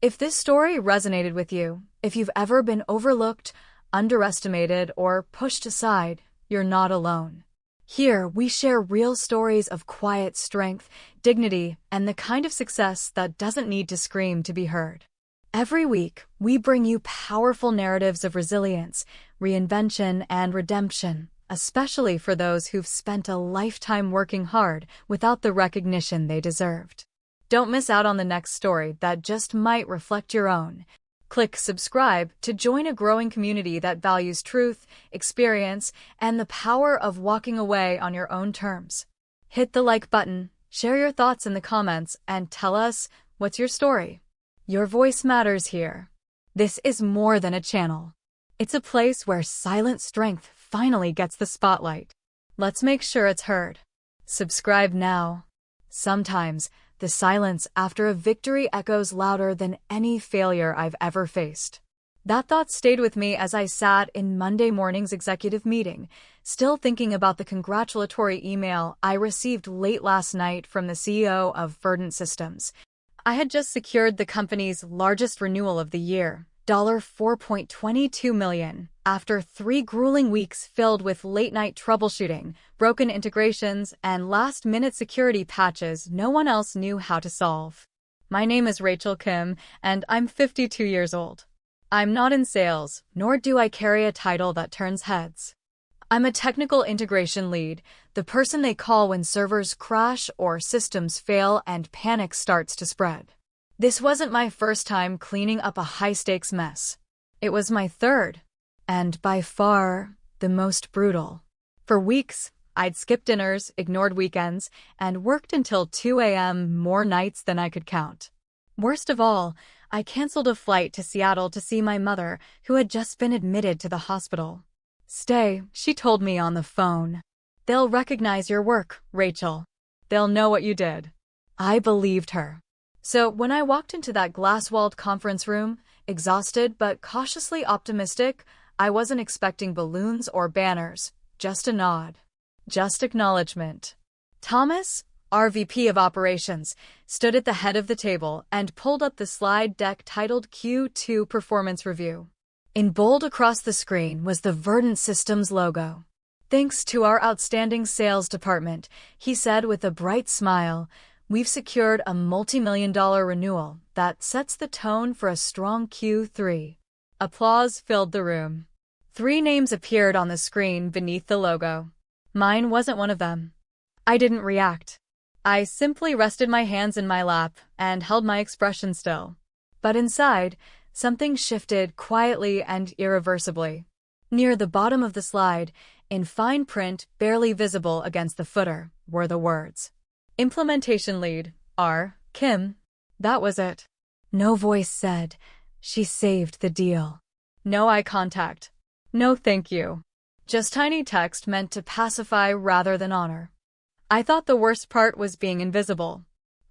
If this story resonated with you, if you've ever been overlooked, underestimated, or pushed aside, you're not alone. Here, we share real stories of quiet strength, dignity, and the kind of success that doesn't need to scream to be heard. Every week, we bring you powerful narratives of resilience, reinvention, and redemption, especially for those who've spent a lifetime working hard without the recognition they deserved. Don't miss out on the next story that just might reflect your own. Click subscribe to join a growing community that values truth, experience, and the power of walking away on your own terms. Hit the like button, share your thoughts in the comments, and tell us, what's your story? Your voice matters here. This is more than a channel. It's a place where silent strength finally gets the spotlight. Let's make sure it's heard. Subscribe now. Sometimes, the silence after a victory echoes louder than any failure I've ever faced. That thought stayed with me as I sat in Monday morning's executive meeting, still thinking about the congratulatory email I received late last night from the CEO of Verdant Systems. I had just secured the company's largest renewal of the year, $4.22 million, after 3 grueling weeks filled with late-night troubleshooting, broken integrations, and last-minute security patches no one else knew how to solve. My name is Rachel Kim, and I'm 52 years old. I'm not in sales, nor do I carry a title that turns heads. I'm a technical integration lead, the person they call when servers crash or systems fail and panic starts to spread. This wasn't my first time cleaning up a high-stakes mess. It was my third, and by far, the most brutal. For weeks, I'd skipped dinners, ignored weekends, and worked until 2 a.m. more nights than I could count. Worst of all, I canceled a flight to Seattle to see my mother, who had just been admitted to the hospital. "Stay," she told me on the phone. "They'll recognize your work, Rachel. They'll know what you did." I believed her. So when I walked into that glass-walled conference room, exhausted but cautiously optimistic, I wasn't expecting balloons or banners, just a nod. Just acknowledgement. Thomas, our VP of Operations, stood at the head of the table and pulled up the slide deck titled Q2 Performance Review. In bold across the screen was the Verdant Systems logo. "Thanks to our outstanding sales department," he said with a bright smile, "we've secured a multi-million-dollar renewal that sets the tone for a strong Q3. Applause filled the room. 3 names appeared on the screen beneath the logo. Mine wasn't one of them. I didn't react. I simply rested my hands in my lap and held my expression still. But inside, something shifted quietly and irreversibly. Near the bottom of the slide, in fine print barely visible against the footer, were the words, "Implementation Lead, R. Kim." That was it. No voice said, "She saved the deal." No eye contact. No thank you. Just tiny text meant to pacify rather than honor. I thought the worst part was being invisible.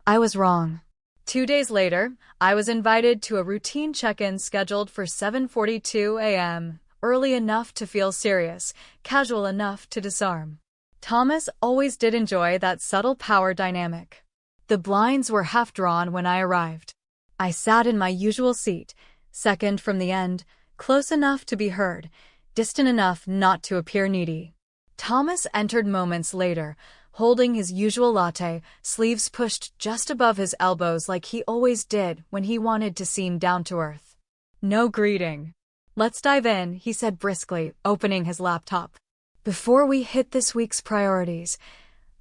I was wrong. 2 days later, I was invited to a routine check-in scheduled for 7:42 a.m., early enough to feel serious, casual enough to disarm. Thomas always did enjoy that subtle power dynamic. The blinds were half drawn when I arrived. I sat in my usual seat, second from the end, close enough to be heard, distant enough not to appear needy. Thomas entered moments later, holding his usual latte, sleeves pushed just above his elbows like he always did when he wanted to seem down-to-earth. "No greeting. Let's dive in," he said briskly, opening his laptop. "Before we hit this week's priorities,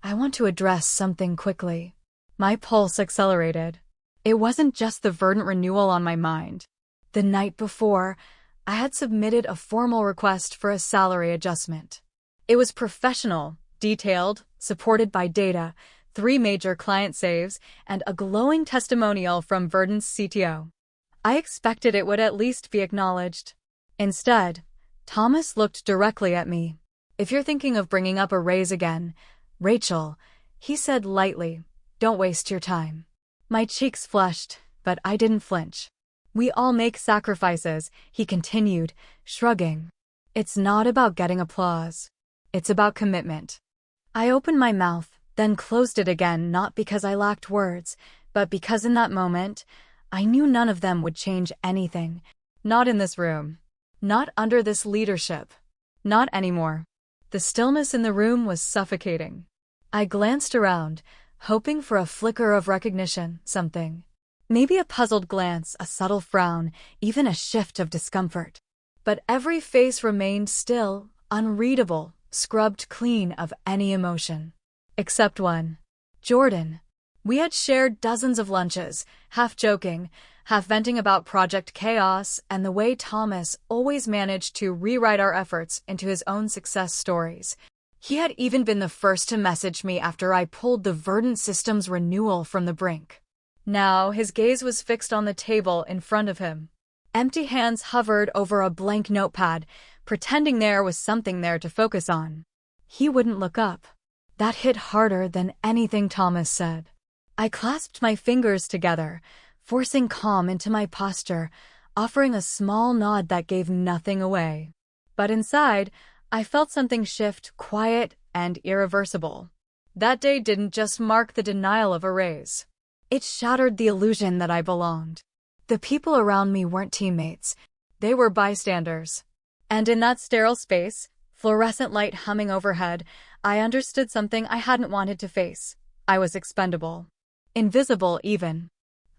I want to address something quickly." My pulse accelerated. It wasn't just the Verdant renewal on my mind. The night before, I had submitted a formal request for a salary adjustment. It was professional, detailed, supported by data, 3 major client saves, and a glowing testimonial from Verdant's CTO. I expected it would at least be acknowledged. Instead, Thomas looked directly at me. "If you're thinking of bringing up a raise again, Rachel," he said lightly, "don't waste your time." My cheeks flushed, but I didn't flinch. "We all make sacrifices," he continued, shrugging. "It's not about getting applause. It's about commitment." I opened my mouth, then closed it again, not because I lacked words, but because in that moment, I knew none of them would change anything. Not in this room. Not under this leadership. Not anymore. The stillness in the room was suffocating. I glanced around, hoping for a flicker of recognition, something. Maybe a puzzled glance, a subtle frown, even a shift of discomfort. But every face remained still, unreadable, scrubbed clean of any emotion. Except one. Jordan. We had shared dozens of lunches, half joking, half venting about Project Chaos and the way Thomas always managed to rewrite our efforts into his own success stories. He had even been the first to message me after I pulled the Verdant Systems renewal from the brink. Now his gaze was fixed on the table in front of him. Empty hands hovered over a blank notepad, pretending there was something there to focus on. He wouldn't look up. That hit harder than anything Thomas said. I clasped my fingers together, forcing calm into my posture, offering a small nod that gave nothing away. But inside, I felt something shift, quiet and irreversible. That day didn't just mark the denial of a raise. It shattered the illusion that I belonged. The people around me weren't teammates. They were bystanders. And in that sterile space, fluorescent light humming overhead, I understood something I hadn't wanted to face. I was expendable. Invisible, even.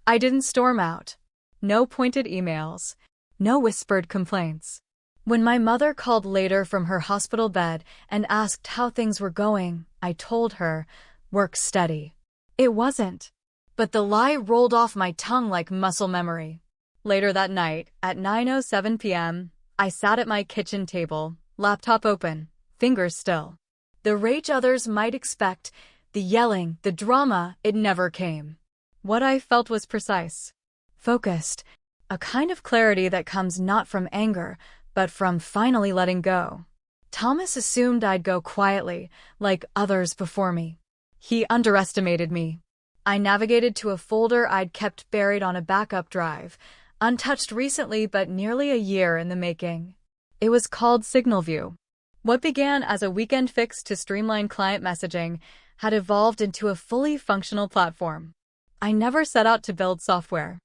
I didn't storm out. No pointed emails. No whispered complaints. When my mother called later from her hospital bed and asked how things were going, I told her, "Work steady." It wasn't. But the lie rolled off my tongue like muscle memory. Later that night, at 9:07 p.m., I sat at my kitchen table, laptop open, fingers still. The rage others might expect, the yelling, the drama, it never came. What I felt was precise. Focused. A kind of clarity that comes not from anger, but from finally letting go. Thomas assumed I'd go quietly, like others before me. He underestimated me. I navigated to a folder I'd kept buried on a backup drive, untouched recently but nearly a year in the making. It was called Signal View. What began as a weekend fix to streamline client messaging had evolved into a fully functional platform. I never set out to build software.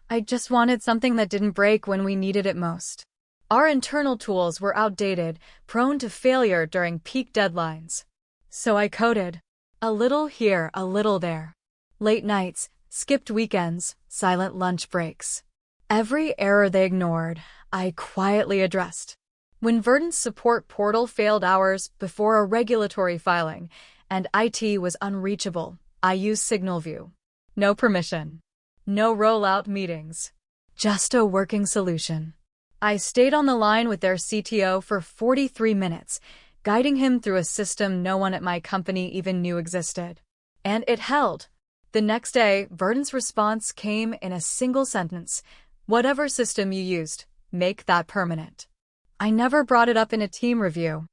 I just wanted something that didn't break when we needed it most. Our internal tools were outdated, prone to failure during peak deadlines. So I coded. A little here, a little there. Late nights, skipped weekends, silent lunch breaks. Every error they ignored, I quietly addressed. When Verdant's support portal failed hours before a regulatory filing, and IT was unreachable, I used Signal View. No permission. No rollout meetings. Just a working solution. I stayed on the line with their CTO for 43 minutes, guiding him through a system no one at my company even knew existed. And it held. The next day, Verdant's response came in a single sentence. Whatever system you used, make that permanent. I never brought it up in a team review.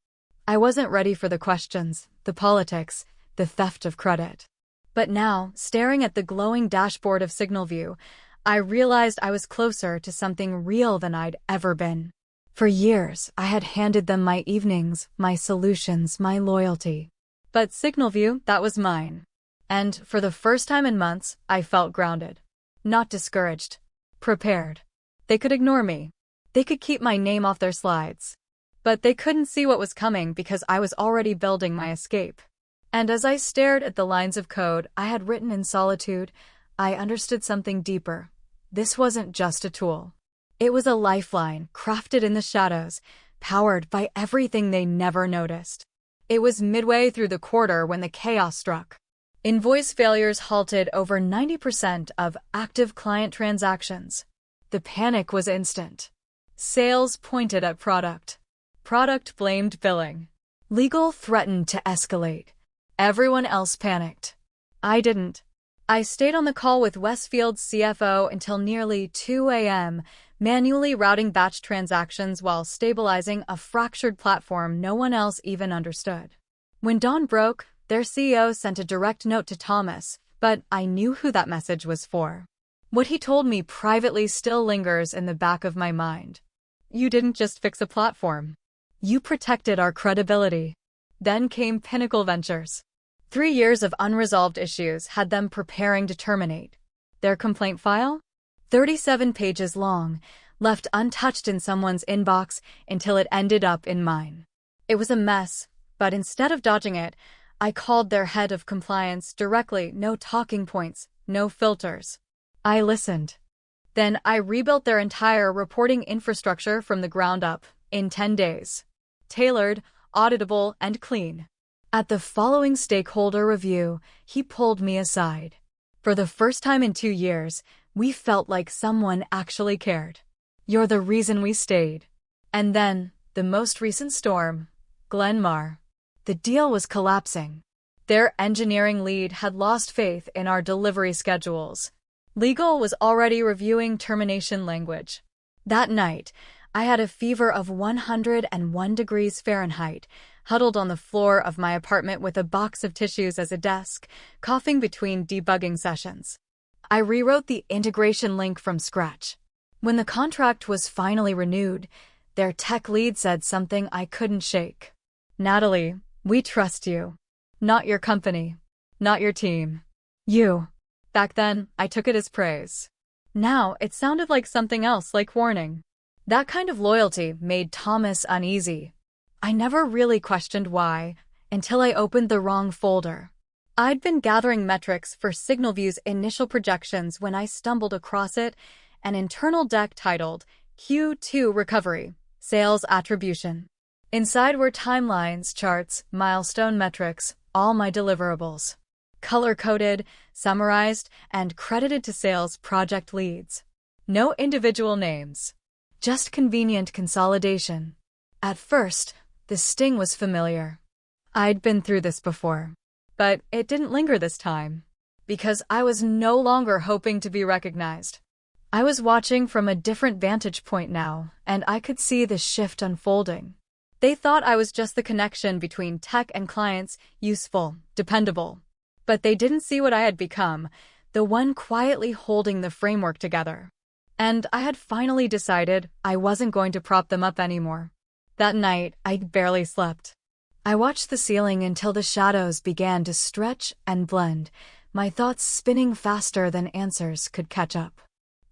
I wasn't ready for the questions, the politics, the theft of credit. But now, staring at the glowing dashboard of Signal View, I realized I was closer to something real than I'd ever been. For years, I had handed them my evenings, my solutions, my loyalty. But Signal View, that was mine. And for the first time in months, I felt grounded. Not discouraged. Prepared. They could ignore me. They could keep my name off their slides. But they couldn't see what was coming because I was already building my escape. And as I stared at the lines of code I had written in solitude, I understood something deeper. This wasn't just a tool. It was a lifeline, crafted in the shadows, powered by everything they never noticed. It was midway through the quarter when the chaos struck. Invoice failures halted over 90% of active client transactions. The panic was instant. Sales pointed at product. Product blamed billing. Legal threatened to escalate. Everyone else panicked. I didn't. I stayed on the call with Westfield's CFO until nearly 2 a.m., manually routing batch transactions while stabilizing a fractured platform no one else even understood. When dawn broke, their CEO sent a direct note to Thomas, but I knew who that message was for. What he told me privately still lingers in the back of my mind. You didn't just fix a platform. You protected our credibility. Then came Pinnacle Ventures. 3 years of unresolved issues had them preparing to terminate. Their complaint file? 37 pages long, left untouched in someone's inbox until it ended up in mine. It was a mess, but instead of dodging it, I called their head of compliance directly, no talking points, no filters. I listened. Then I rebuilt their entire reporting infrastructure from the ground up in 10 days. Tailored, auditable, and clean. At the following stakeholder review, he pulled me aside. For the first time in 2 years, we felt like someone actually cared. You're the reason we stayed. And then, the most recent storm, Glenmar. The deal was collapsing. Their engineering lead had lost faith in our delivery schedules. Legal was already reviewing termination language. That night, I had a fever of 101 degrees Fahrenheit, huddled on the floor of my apartment with a box of tissues as a desk, coughing between debugging sessions. I rewrote the integration link from scratch. When the contract was finally renewed, their tech lead said something I couldn't shake. "Natalie, we trust you. Not your company. Not your team. You." Back then, I took it as praise. Now, it sounded like something else, like warning. That kind of loyalty made Thomas uneasy. I never really questioned why, until I opened the wrong folder. I'd been gathering metrics for SignalView's initial projections when I stumbled across it, an internal deck titled Q2 Recovery, Sales Attribution. Inside were timelines, charts, milestone metrics, all my deliverables. Color-coded, summarized, and credited to sales project leads. No individual names. Just convenient consolidation. At first, the sting was familiar. I'd been through this before. But it didn't linger this time. Because I was no longer hoping to be recognized. I was watching from a different vantage point now, and I could see the shift unfolding. They thought I was just the connection between tech and clients, useful, dependable. But they didn't see what I had become, the one quietly holding the framework together. And I had finally decided I wasn't going to prop them up anymore. That night, I barely slept. I watched the ceiling until the shadows began to stretch and blend, my thoughts spinning faster than answers could catch up.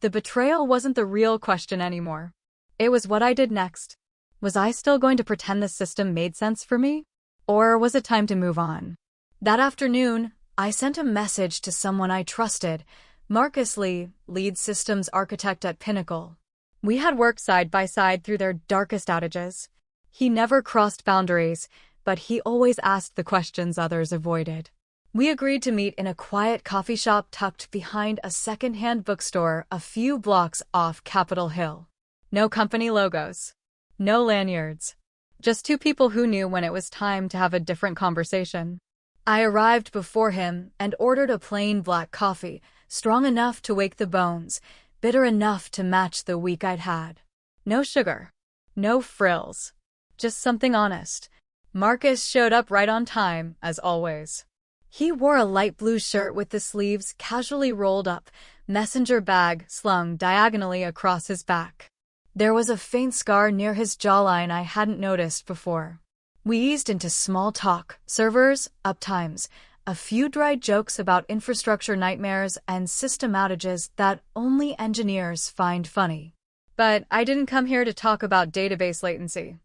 The betrayal wasn't the real question anymore. It was what I did next. Was I still going to pretend the system made sense for me? Or was it time to move on? That afternoon, I sent a message to someone I trusted, Marcus Lee, lead systems architect at Pinnacle. We had worked side by side through their darkest outages. He never crossed boundaries, but he always asked the questions others avoided. We agreed to meet in a quiet coffee shop tucked behind a second-hand bookstore a few blocks off Capitol Hill. No company logos. No lanyards. Just two people who knew when it was time to have a different conversation. I arrived before him and ordered a plain black coffee, strong enough to wake the bones, bitter enough to match the week I'd had. No sugar. No frills. Just something honest. Marcus showed up right on time, as always. He wore a light blue shirt with the sleeves casually rolled up, messenger bag slung diagonally across his back. There was a faint scar near his jawline I hadn't noticed before. We eased into small talk, servers, uptimes, a few dry jokes about infrastructure nightmares and system outages that only engineers find funny. But I didn't come here to talk about database latency.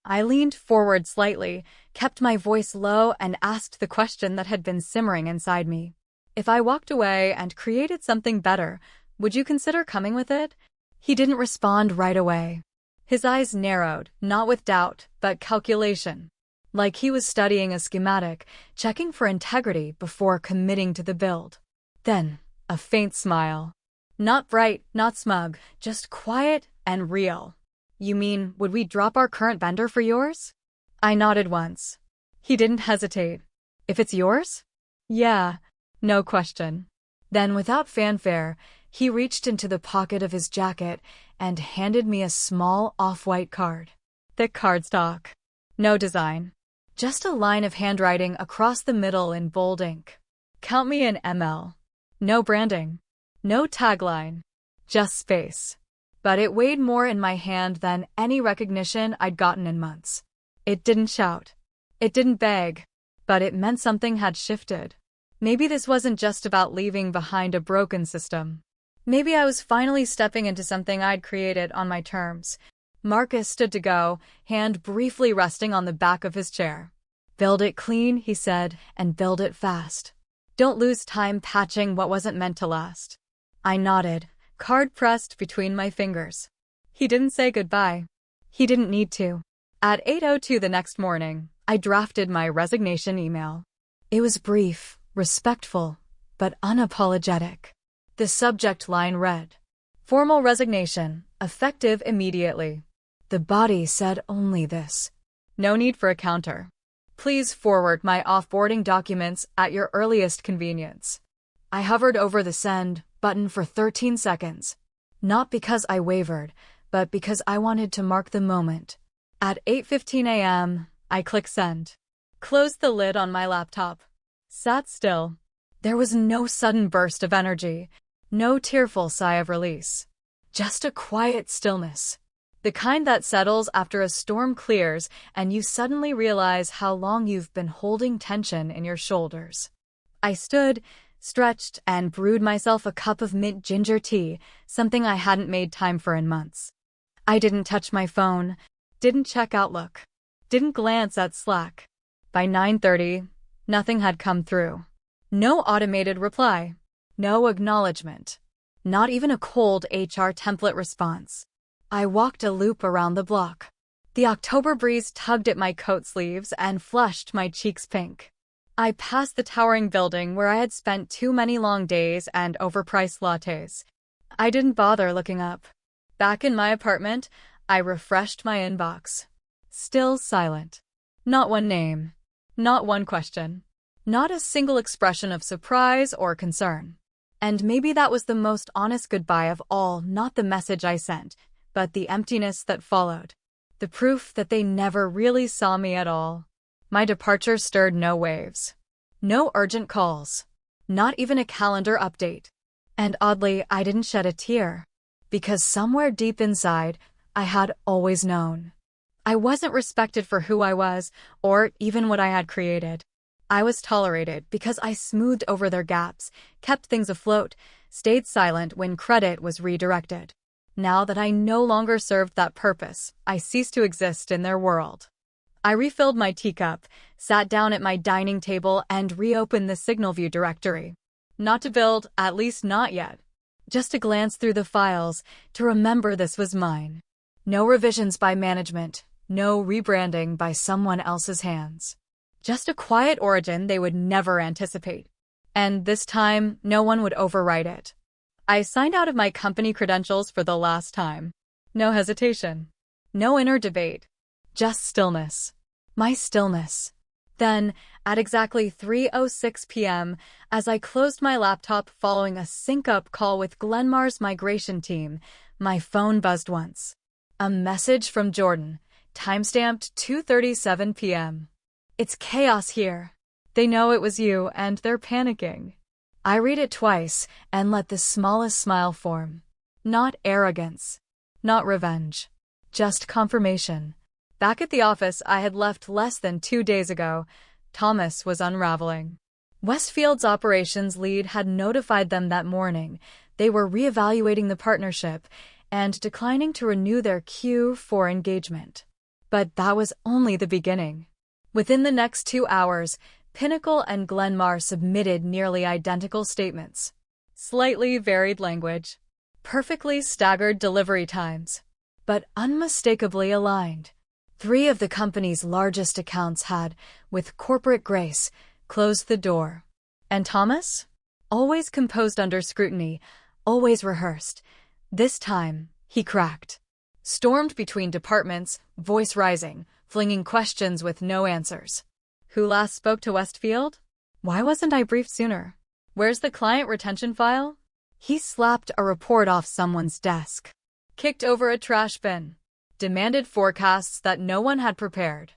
I leaned forward slightly, kept my voice low, and asked the question that had been simmering inside me. If I walked away and created something better, would you consider coming with it? He didn't respond right away. His eyes narrowed, not with doubt, but calculation. Like he was studying a schematic, checking for integrity before committing to the build. Then, a faint smile. Not bright, not smug, just quiet and real. You mean, would we drop our current vendor for yours? I nodded once. He didn't hesitate. If it's yours? Yeah, no question. Then, without fanfare, he reached into the pocket of his jacket and handed me a small off-white card. Thick cardstock. No design. Just a line of handwriting across the middle in bold ink. Count me in ML. No branding. No tagline. Just space. But it weighed more in my hand than any recognition I'd gotten in months. It didn't shout. It didn't beg. But it meant something had shifted. Maybe this wasn't just about leaving behind a broken system. Maybe I was finally stepping into something I'd created on my terms. Marcus stood to go, hand briefly resting on the back of his chair. "Build it clean," he said, "and build it fast. Don't lose time patching what wasn't meant to last." I nodded, card pressed between my fingers. He didn't say goodbye. He didn't need to. At 8:02 the next morning, I drafted my resignation email. It was brief, respectful, but unapologetic. The subject line read, "Formal resignation, effective immediately." The body said only this. No need for a counter. "Please forward my offboarding documents at your earliest convenience." I hovered over the send button for 13 seconds. Not because I wavered, but because I wanted to mark the moment. At 8:15 a.m., I clicked send. Closed the lid on my laptop. Sat still. There was no sudden burst of energy, no tearful sigh of release. Just a quiet stillness. The kind that settles after a storm clears and you suddenly realize how long you've been holding tension in your shoulders. I stood, stretched, and brewed myself a cup of mint ginger tea, something I hadn't made time for in months. I didn't touch my phone, didn't check Outlook, didn't glance at Slack. By 9:30, nothing had come through. No automated reply, no acknowledgement, not even a cold HR template response. I walked a loop around the block. The October breeze tugged at my coat sleeves and flushed my cheeks pink. I passed the towering building where I had spent too many long days and overpriced lattes. I didn't bother looking up. Back in my apartment, I refreshed my inbox. Still silent. Not one name. Not one question. Not a single expression of surprise or concern. And maybe that was the most honest goodbye of all, not the message I sent, but the emptiness that followed. The proof that they never really saw me at all. My departure stirred no waves. No urgent calls. Not even a calendar update. And oddly, I didn't shed a tear. Because somewhere deep inside, I had always known. I wasn't respected for who I was, or even what I had created. I was tolerated because I smoothed over their gaps, kept things afloat, stayed silent when credit was redirected. Now that I no longer served that purpose, I ceased to exist in their world. I refilled my teacup, sat down at my dining table, and reopened the Signal View directory. Not to build, at least not yet. Just to glance through the files, to remember this was mine. No revisions by management, no rebranding by someone else's hands. Just a quiet origin they would never anticipate. And this time, no one would overwrite it. I signed out of my company credentials for the last time. No hesitation. No inner debate. Just stillness. My stillness. Then, at exactly 3:06 p.m., as I closed my laptop following a sync-up call with Glenmar's migration team, my phone buzzed once. A message from Jordan, timestamped 2:37 p.m. "It's chaos here. They know it was you, and they're panicking." I read it twice and let the smallest smile form. Not arrogance. Not revenge. Just confirmation. Back at the office I had left less than 2 days ago, Thomas was unraveling. Westfield's operations lead had notified them that morning they were reevaluating the partnership and declining to renew their queue for engagement. But that was only the beginning. Within the next 2 hours, Pinnacle and Glenmar submitted nearly identical statements. Slightly varied language. Perfectly staggered delivery times. But unmistakably aligned. 3 of the company's largest accounts had, with corporate grace, closed the door. And Thomas? Always composed under scrutiny, always rehearsed. This time, he cracked. Stormed between departments, voice rising, flinging questions with no answers. Who last spoke to Westfield? Why wasn't I briefed sooner? Where's the client retention file? He slapped a report off someone's desk. Kicked over a trash bin. Demanded forecasts that no one had prepared.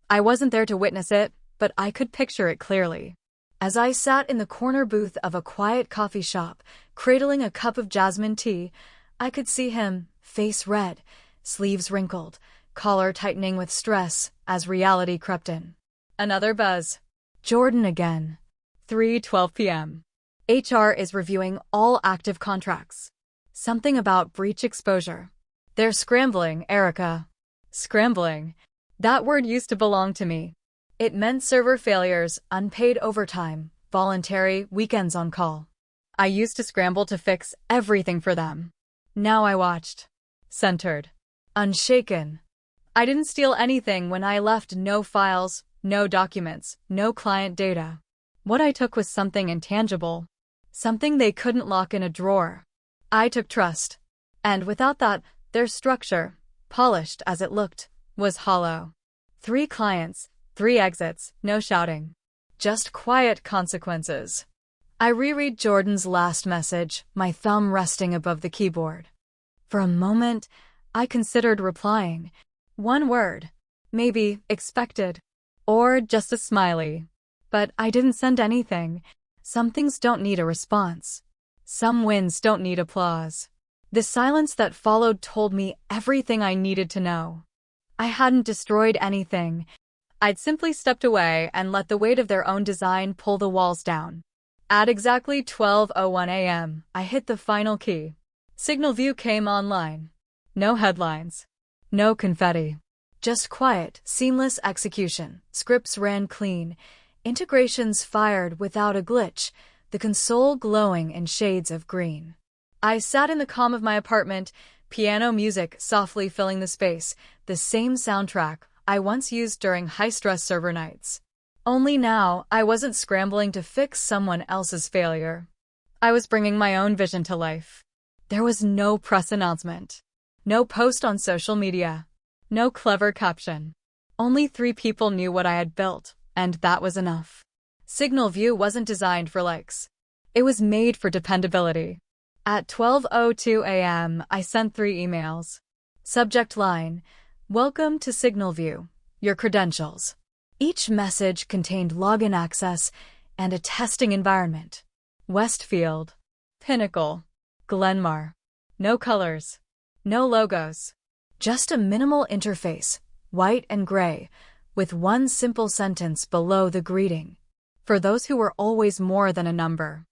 I wasn't there to witness it, but I could picture it clearly. As I sat in the corner booth of a quiet coffee shop, cradling a cup of jasmine tea, I could see him, face red, sleeves wrinkled, collar tightening with stress as reality crept in. Another buzz. Jordan again. 3:12 p.m. HR is reviewing all active contracts. Something about breach exposure. They're scrambling, Erica. Scrambling. That word used to belong to me. It meant server failures, unpaid overtime, voluntary weekends on call. I used to scramble to fix everything for them. Now I watched. Centered. Unshaken. I didn't steal anything when I left. No files, no documents, no client data. What I took was something intangible. Something they couldn't lock in a drawer. I took trust. And without that, their structure, polished as it looked, was hollow. 3 clients, 3 exits, no shouting. Just quiet consequences. I reread Jordan's last message, my thumb resting above the keyboard. For a moment, I considered replying. 1 word. Maybe expected. Or just a smiley. But I didn't send anything. Some things don't need a response. Some wins don't need applause. The silence that followed told me everything I needed to know. I hadn't destroyed anything. I'd simply stepped away and let the weight of their own design pull the walls down. At exactly 12:01 a.m., I hit the final key. Signal View came online. No headlines. No confetti. Just quiet, seamless execution. Scripts ran clean. Integrations fired without a glitch, the console glowing in shades of green. I sat in the calm of my apartment, piano music softly filling the space, the same soundtrack I once used during high-stress server nights. Only now, I wasn't scrambling to fix someone else's failure. I was bringing my own vision to life. There was no press announcement. No post on social media. No clever caption. Only 3 people knew what I had built, and that was enough. Signal View wasn't designed for likes. It was made for dependability. At 12:02 a.m., I sent 3 emails. Subject line: Welcome to Signal View. Your credentials. Each message contained login access and a testing environment. Westfield. Pinnacle. Glenmar. No colors. No logos. Just a minimal interface, white and gray, with 1 simple sentence below the greeting. For those who were always more than a number.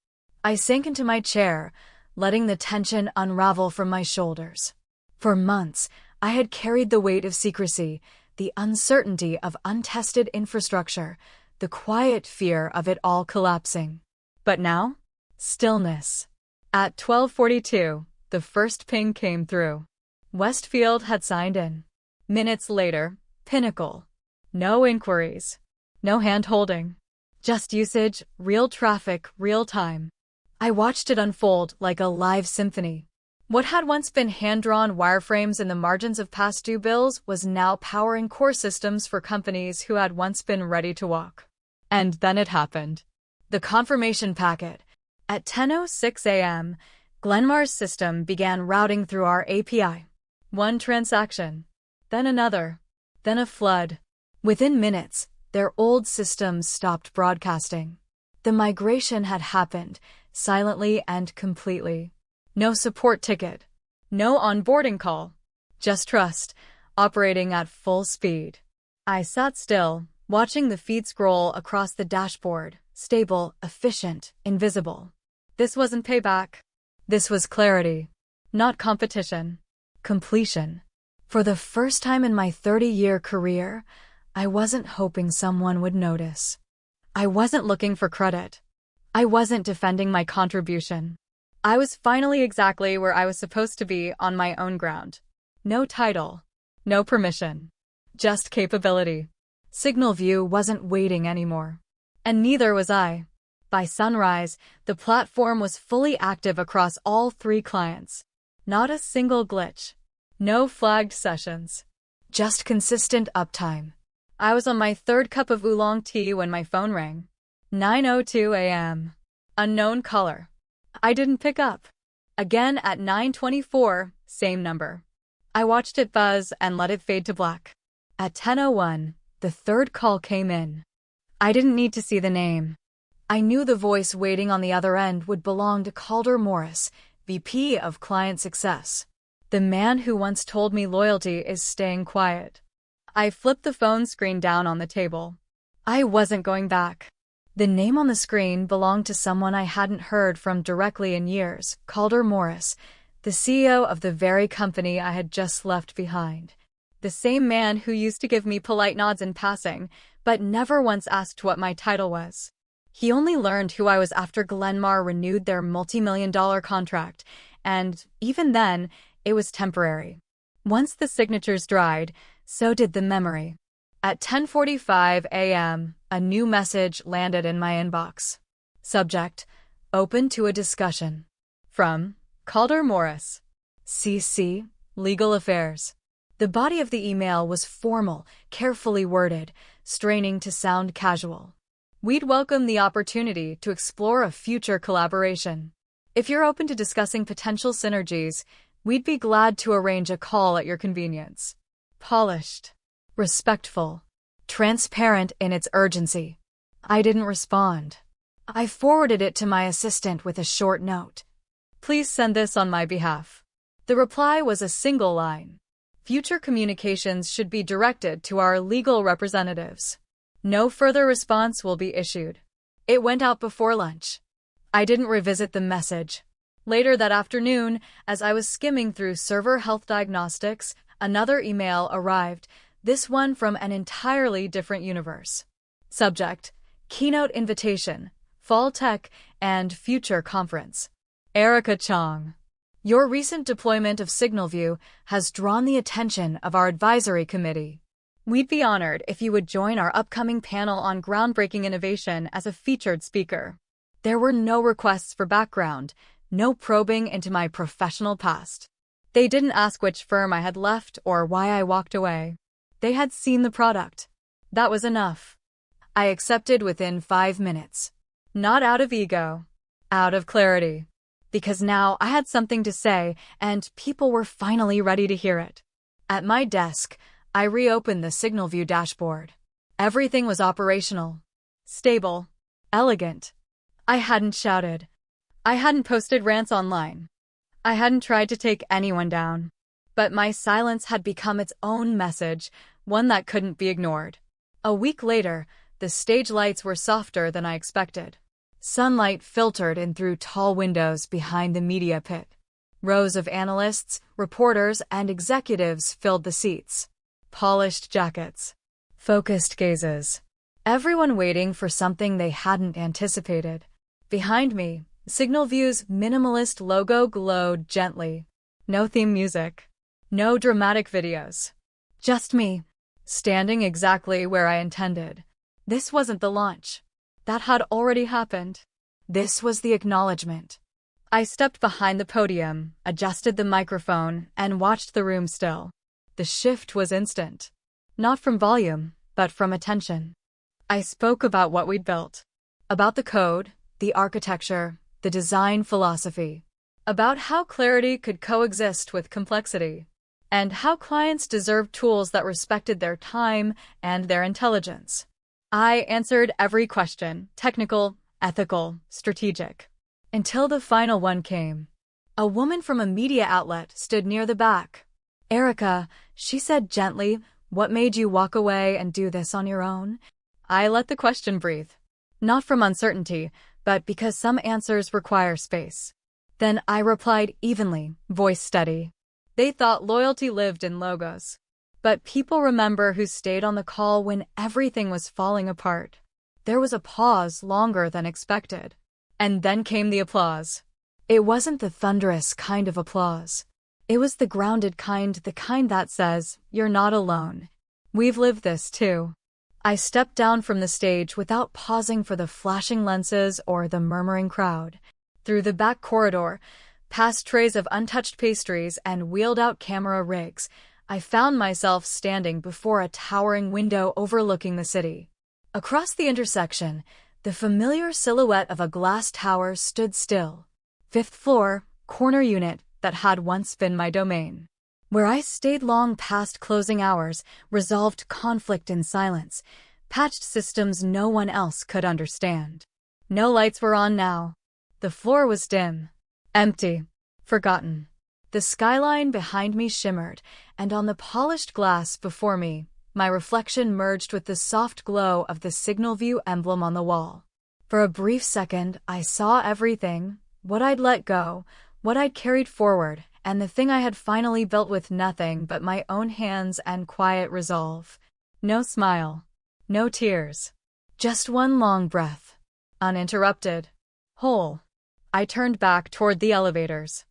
I sank into my chair, letting the tension unravel from my shoulders. For months, I had carried the weight of secrecy, the uncertainty of untested infrastructure, the quiet fear of it all collapsing. But now? Stillness. At 12:42, the first ping came through. Westfield had signed in. Minutes later, Pinnacle. No inquiries. No hand-holding. Just usage, real traffic, real time. I watched it unfold like a live symphony. What had once been hand-drawn wireframes in the margins of past due bills was now powering core systems for companies who had once been ready to walk. And then it happened. The confirmation packet. At 10:06 a.m., Glenmar's system began routing through our API. 1 transaction. Then another. Then a flood. Within minutes, their old systems stopped broadcasting. The migration had happened, silently and completely. No support ticket. No onboarding call. Just trust, operating at full speed. I sat still, watching the feed scroll across the dashboard, stable, efficient, invisible. This wasn't payback. This was clarity. Not competition. Completion. For the first time in my 30-year career, I wasn't hoping someone would notice. I wasn't looking for credit. I wasn't defending my contribution. I was finally exactly where I was supposed to be on my own ground. No title. No permission. Just capability. Signal View wasn't waiting anymore. And neither was I. By sunrise, the platform was fully active across all 3 clients. Not a single glitch. No flagged sessions. Just consistent uptime. I was on my 3rd cup of oolong tea when my phone rang. 9:02 a.m. Unknown caller. I didn't pick up. Again at 9:24, same number. I watched it buzz and let it fade to black. At 10:01, the 3rd call came in. I didn't need to see the name. I knew the voice waiting on the other end would belong to Calder Morris, VP of Client Success. The man who once told me loyalty is staying quiet. I flipped the phone screen down on the table. I wasn't going back. The name on the screen belonged to someone I hadn't heard from directly in years, Calder Morris, The CEO of the very company I had just left behind. The same man who used to give me polite nods in passing, but never once asked what my title was. He only learned who I was after Glenmar renewed their multi-million-dollar contract, and even then, it was temporary. Once the signatures dried, so did the memory. At 10:45 a.m., a new message landed in my inbox. Subject: Open to a discussion. From Calder Morris. CC, Legal Affairs. The body of the email was formal, carefully worded, straining to sound casual. We'd welcome the opportunity to explore a future collaboration. If you're open to discussing potential synergies, we'd be glad to arrange a call at your convenience. Polished. Respectful. Transparent in its urgency. I didn't respond. I forwarded it to my assistant with a short note. Please send this on my behalf. The reply was a single line. Future communications should be directed to our legal representatives. No further response will be issued. It went out before lunch. I didn't revisit the message. Later that afternoon, as I was skimming through server health diagnostics, another email arrived, this one from an entirely different universe. Subject: Keynote Invitation, Fall Tech, and Future Conference. Erica Chang. Your recent deployment of SignalView has drawn the attention of our advisory committee. We'd be honored if you would join our upcoming panel on groundbreaking innovation as a featured speaker. There were no requests for background, no probing into my professional past. They didn't ask which firm I had left or why I walked away. They had seen the product. That was enough. I accepted within 5 minutes. Not out of ego, out of clarity. Because now I had something to say, and people were finally ready to hear it. At my desk, I reopened the SignalView dashboard. Everything was operational, stable, elegant. I hadn't shouted. I hadn't posted rants online. I hadn't tried to take anyone down. But my silence had become its own message, one that couldn't be ignored. A week later, the stage lights were softer than I expected. Sunlight filtered in through tall windows behind the media pit. Rows of analysts, reporters, and executives filled the seats. Polished jackets. Focused gazes. Everyone waiting for something they hadn't anticipated. Behind me, SignalView's minimalist logo glowed gently. No theme music. No dramatic videos. Just me, standing exactly where I intended. This wasn't the launch. That had already happened. This was the acknowledgement. I stepped behind the podium, adjusted the microphone, and watched the room still. The shift was instant. Not from volume, but from attention. I spoke about what we'd built. About the code, the architecture, the design philosophy. About how clarity could coexist with complexity. And how clients deserved tools that respected their time and their intelligence. I answered every question, technical, ethical, strategic. Until the final one came. A woman from a media outlet stood near the back. Erica, she said gently, what made you walk away and do this on your own? I let the question breathe. Not from uncertainty, but because some answers require space. Then I replied evenly, voice steady. They thought loyalty lived in logos. But people remember who stayed on the call when everything was falling apart. There was a pause longer than expected. And then came the applause. It wasn't the thunderous kind of applause. It was the grounded kind, the kind that says, you're not alone. We've lived this too. I stepped down from the stage without pausing for the flashing lenses or the murmuring crowd. Through the back corridor, past trays of untouched pastries and wheeled-out camera rigs, I found myself standing before a towering window overlooking the city. Across the intersection, the familiar silhouette of a glass tower stood still. 5th floor, corner unit that had once been my domain. Where I stayed long past closing hours, resolved conflict in silence, patched systems no one else could understand. No lights were on now. The floor was dim, empty, forgotten. The skyline behind me shimmered, and on the polished glass before me, my reflection merged with the soft glow of the SignalView emblem on the wall. For a brief second, I saw everything, what I'd let go, what I'd carried forward, and the thing I had finally built with nothing but my own hands and quiet resolve. No smile. No tears. Just one long breath. Uninterrupted. Whole. I turned back toward the elevators.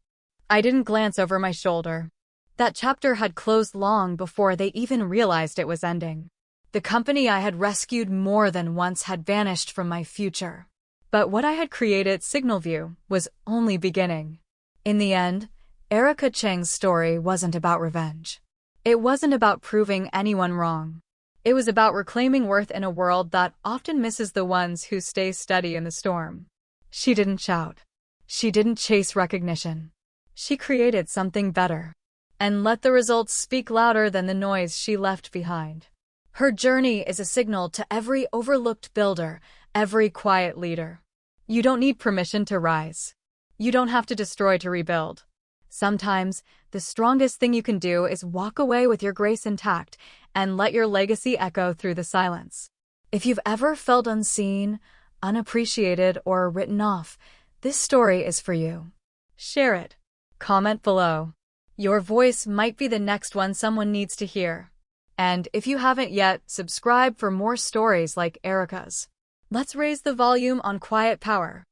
I didn't glance over my shoulder. That chapter had closed long before they even realized it was ending. The company I had rescued more than once had vanished from my future. But what I had created, Signalview, was only beginning. In the end, Erica Chang's story wasn't about revenge. It wasn't about proving anyone wrong. It was about reclaiming worth in a world that often misses the ones who stay steady in the storm. She didn't shout. She didn't chase recognition. She created something better, and let the results speak louder than the noise she left behind. Her journey is a signal to every overlooked builder, every quiet leader. You don't need permission to rise. You don't have to destroy to rebuild. Sometimes, the strongest thing you can do is walk away with your grace intact and let your legacy echo through the silence. If you've ever felt unseen, unappreciated, or written off, this story is for you. Share it. Comment below. Your voice might be the next one someone needs to hear. And if you haven't yet, subscribe for more stories like Erica's. Let's raise the volume on quiet power.